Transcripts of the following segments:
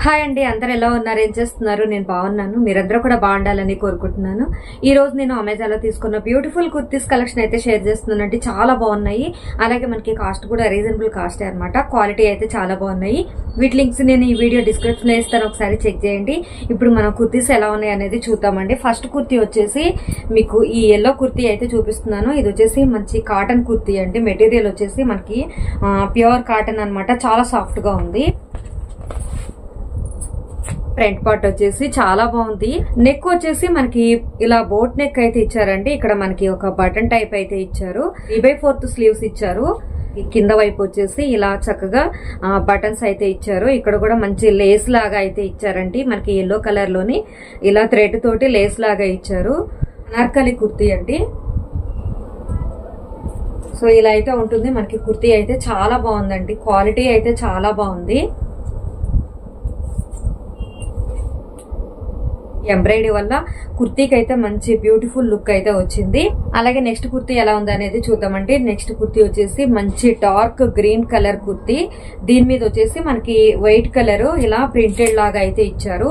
Hi అండి, అందరు ఎలా ఉన్నారు? ఏం చేస్తున్నారు? నేను బాగున్నాను. మీరందరూ కూడా బాగుండాలని కోరుకుంటున్నాను. ఈ రోజు నేను అమెజాన్ లో తీసుకున్న బ్యూటిఫుల్ కుర్తీస్ కలెక్షన్ అయితే షేర్ చేస్తున్నానండి. చాలా బాగున్నాయి. అలాగే మనకి కాస్ట్ కూడా రీజనబుల్ కాస్ట్ అన్నమాట. క్వాలిటీ అయితే చాలా బాగున్నాయి. వీటి లింక్స్ నేను ఈ వీడియో డిస్క్రిప్షన్ లో ఇస్తాను, ఒకసారి చెక్ చేయండి. ఇప్పుడు మనం కుర్తీస్ ఎలా ఉన్నాయి అనేది చూద్దామండి. ఫస్ట్ కుర్తీ వచ్చేసి మీకు ఈ ఎల్లో కుర్తీ అయితే చూపిస్తున్నాను. ఇది వచ్చేసి మంచి కాటన్ కుర్తీ అండి. మెటీరియల్ వచ్చేసి మనకి ప్యూర్ కాటన్ అన్నమాట. చాలా సాఫ్ట్ గా ఉంది. ఫ్రంట్ పార్ట్ వచ్చేసి చాలా బాగుంది. నెక్ వచ్చేసి మనకి ఇలా బోట్ నెక్ అయితే ఇచ్చారండి. ఇక్కడ మనకి ఒక బటన్ టైప్ అయితే ఇచ్చారు. 3/4 స్లీవ్స్ ఇచ్చారు. కింద వైపు వచ్చేసి ఇలా చక్కగా బటన్స్ అయితే ఇచ్చారు. ఇక్కడ కూడా మంచి లేస్ లాగా అయితే ఇచ్చారండి. మనకి ఎల్లో కలర్ లోని ఇలా థ్రెడ్ తోటి లేస్ లాగా ఇచ్చారు. అనార్కలి కుర్తీ అండి. సో ఇలా అయితే ఉంటుంది. మనకి కుర్తీ అయితే చాలా బాగుందండి. క్వాలిటీ అయితే చాలా బాగుంది. ఎంబ్రాయిడరీ వల్ల కుర్తీకి అయితే మంచి బ్యూటిఫుల్ లుక్ అయితే వచ్చింది. అలాగే నెక్స్ట్ కుర్తీ ఎలా ఉంది అనేది చూద్దామండి. నెక్స్ట్ కుర్తీ వచ్చేసి మంచి డార్క్ గ్రీన్ కలర్ కుర్తీ. దీని మీద వచ్చేసి మనకి వైట్ కలర్ ఇలా ప్రింటెడ్ లాగా అయితే ఇచ్చారు.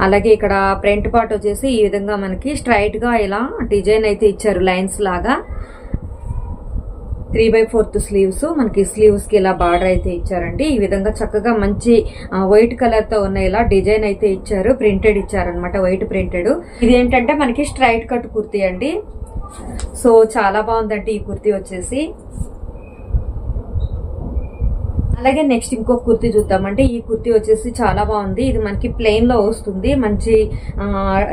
అలాగే ఇక్కడ ఫ్రంట్ పార్ట్ వచ్చేసి ఈ విధంగా మనకి స్ట్రైట్ గా ఇలా డిజైన్ అయితే ఇచ్చారు, లైన్స్ లాగా. 3/4 స్లీవ్స్. మనకి స్లీవ్స్ కి ఇలా బార్డర్ అయితే ఇచ్చారండి. ఈ విధంగా చక్కగా మంచి వైట్ కలర్ తో ఉన్న ఇలా డిజైన్ అయితే ఇచ్చారు. ప్రింటెడ్ ఇచ్చారనమాట, వైట్ ప్రింటెడ్. ఇది ఏంటంటే మనకి స్ట్రైట్ కట్ కుర్తీ అండి. సో చాలా బాగుందండి ఈ కుర్తీ వచ్చేసి. అలాగే నెక్స్ట్ ఇంకొక కుర్తీ చూద్దామంటే ఈ కుర్తీ వచ్చేసి చాలా బాగుంది. ఇది మనకి ప్లెయిన్ లో వస్తుంది. మంచి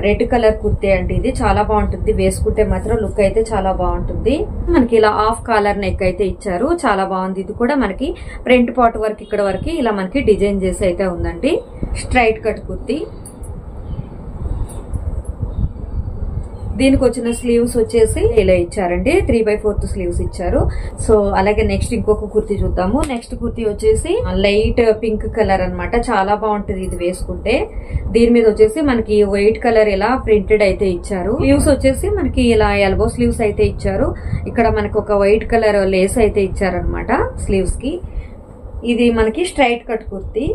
రెడ్ కలర్ కుర్తీ అండి. ఇది చాలా బాగుంటుంది. వేసుకుంటే మాత్రం లుక్ అయితే చాలా బాగుంటుంది. మనకి ఇలా హాఫ్ కాలర్ నెక్ అయితే ఇచ్చారు. చాలా బాగుంది. ఇది కూడా మనకి ఫ్రంట్ పార్ట్ వరకు ఇక్కడ వరకు ఇలా మనకి డిజైన్ చేసి అయితే ఉందండి. Straight cut kurti. దీనికి వచ్చిన స్లీవ్స్ వచ్చేసి ఇలా ఇచ్చారండి. 3/4 స్లీవ్స్ ఇచ్చారు. సో అలాగే నెక్స్ట్ ఇంకొక కుర్తీ చూద్దాము. నెక్స్ట్ కుర్తీ వచ్చేసి లైట్ పింక్ కలర్ అన్నమాట. చాలా బాగుంటుంది ఇది వేసుకుంటే. దీని మీద వచ్చేసి మనకి వైట్ కలర్ ఇలా ప్రింటెడ్ అయితే ఇచ్చారు. స్లీవ్స్ వచ్చేసి మనకి ఇలా ఎల్బో స్లీవ్స్ అయితే ఇచ్చారు. ఇక్కడ మనకి ఒక వైట్ కలర్ లేస్ అయితే ఇచ్చారనమాట స్లీవ్స్ కి. ఇది మనకి స్ట్రైట్ కట్ కుర్తీ.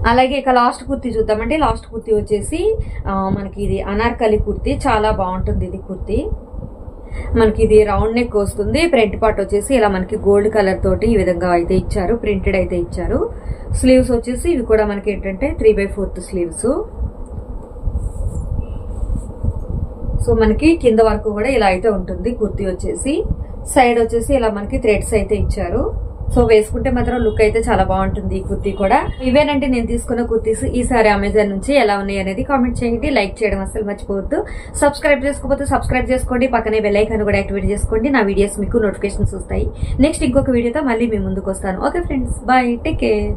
అలాగే ఇక లాస్ట్ కుర్తీ చూద్దామంటే లాస్ట్ కుర్తీ వచ్చేసి మనకి ఇది అనార్కలి కుర్తీ. చాలా బాగుంటుంది ఇది కుర్తీ. మనకి ఇది రౌండ్ నెక్ వస్తుంది. ఫ్రంట్ పార్ట్ వచ్చేసి ఇలా మనకి గోల్డ్ కలర్ తోటి ఈ విధంగా అయితే ఇచ్చారు, ప్రింటెడ్ అయితే ఇచ్చారు. స్లీవ్స్ వచ్చేసి ఇవి కూడా మనకి ఏంటంటే 3/4 స్లీవ్స్. సో మనకి కింద వరకు కూడా ఇలా అయితే ఉంటుంది కుర్తీ వచ్చేసి. సైడ్ వచ్చేసి ఇలా మనకి థ్రెడ్స్ అయితే ఇచ్చారు. సో వేసుకుంటే మాత్రం లుక్ అయితే చాలా బాగుంటుంది ఈ కుర్తీ కూడా. ఇవేనంటే నేను తీసుకున్న కుర్తీస్. ఈసారి అమెజాన్ నుంచి ఎలా ఉన్నాయి అనేది కామెంట్ చేయండి. లైక్ చేయడం అసలు మర్చిపోవద్దు. సబ్స్క్రైబ్ చేసుకోకపోతే సబ్స్క్రైబ్ చేసుకోండి. పక్కనే బెల్ ఐకాన్ కూడా యాక్టివేట్ చేసుకోండి. నా వీడియోస్ మీకు నోటిఫికేషన్స్ వస్తాయి. నెక్స్ట్ ఇంకొక వీడియోతో మళ్ళీ మీ ముందుకు వస్తాను. Okay friends, bye, take care.